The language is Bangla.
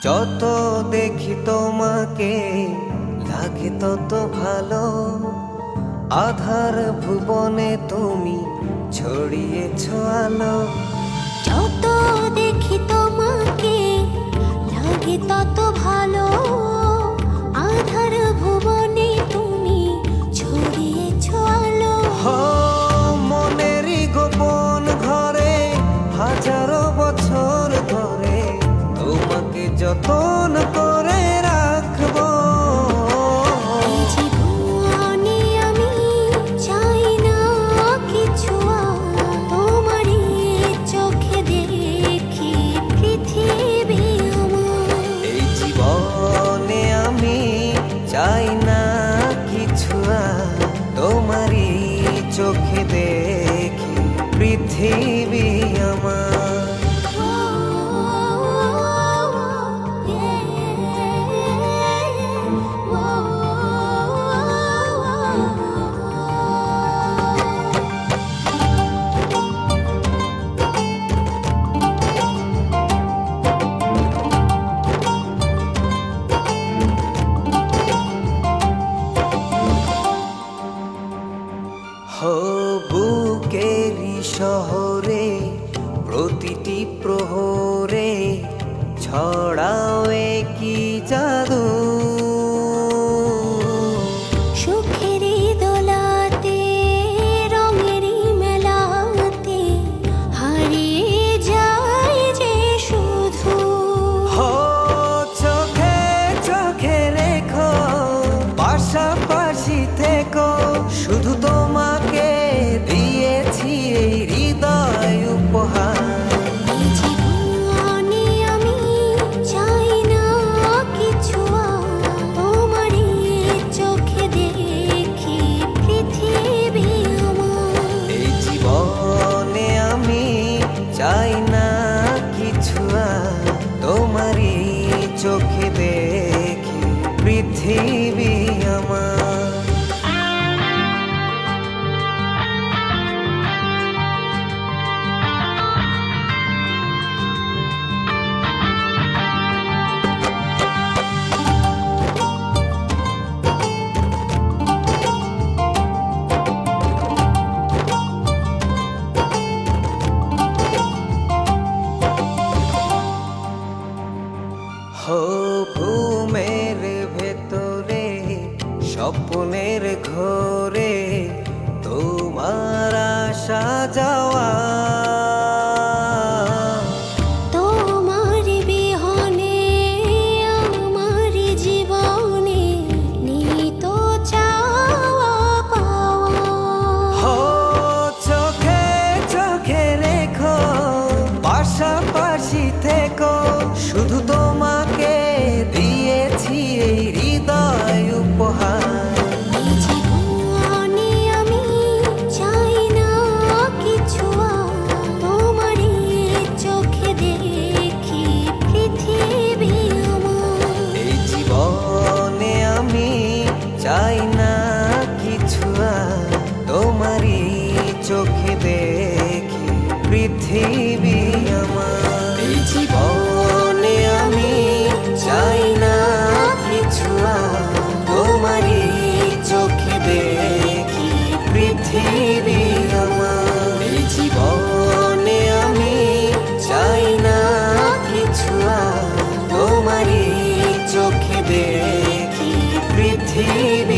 যত দেখি তোমাকে লাগে তত ভালো, আধার ভুবনে তুমি ছড়িয়েছ আলো। যত দেখি তোমাকে লাগে তত ভালো, আধার ভুবনে তুমি ছড়িয়েছ আলো। মনেরই গোপন ঘরে হাজারো বছর ধরে তোমাকে যতন করে রাখবো। এই জীবনে আমি চাই না কিছু, তোমারই চোখে দেখি পৃথিবী আমার। এই জীবনে আমি চাই না কিছু, তোমারই চোখে দেখি পৃথিবী আমার। বুকেরই শহরে প্রতিটি প্রহরে ছড়াও কি জাদু। সুখেরই দোলাতে রঙেরই মেলাতে হারিয়ে যায় যে শুধু। চোখে চোখে রেখো পাশাপাশি থেকো, শুধু তোমাকে দিয়েছি এই হৃদয় উপহার। এই জীবনে আমি চাই না কিছু, তোমারই চোখে দেখি পৃথিবী আমার। এই জীবনে আমি চাই না কিছু, তোমারই চোখে দেখি পৃথিবী আমার। ঘুমের ভেতরে স্বপ্নের ঘরে তোমার আসা যাওয়া। তোমার বিহনে আমার জীবনে নেই তো চাওয়া পাওয়া। চোখে চোখে রেখো পাশাপাশি থেকো, শুধু তোমাকে দিয়েছি এই হৃদয় উপহার। এই জীবনে আমি চাই না কিছু, তোমারই চোখে দেখি পৃথিবী আমার। এই জীবনে আমি চাই না কিছু, তোমারই চোখে দেখি পৃথিবী আমার। এই জীবনে আমি চাই না কিছু, তোমারই চোখে দেখি পৃথিবী আমার। এই জীবনে আমি চাই না কিছু, তোমারই চোখে দেখি পৃথিবী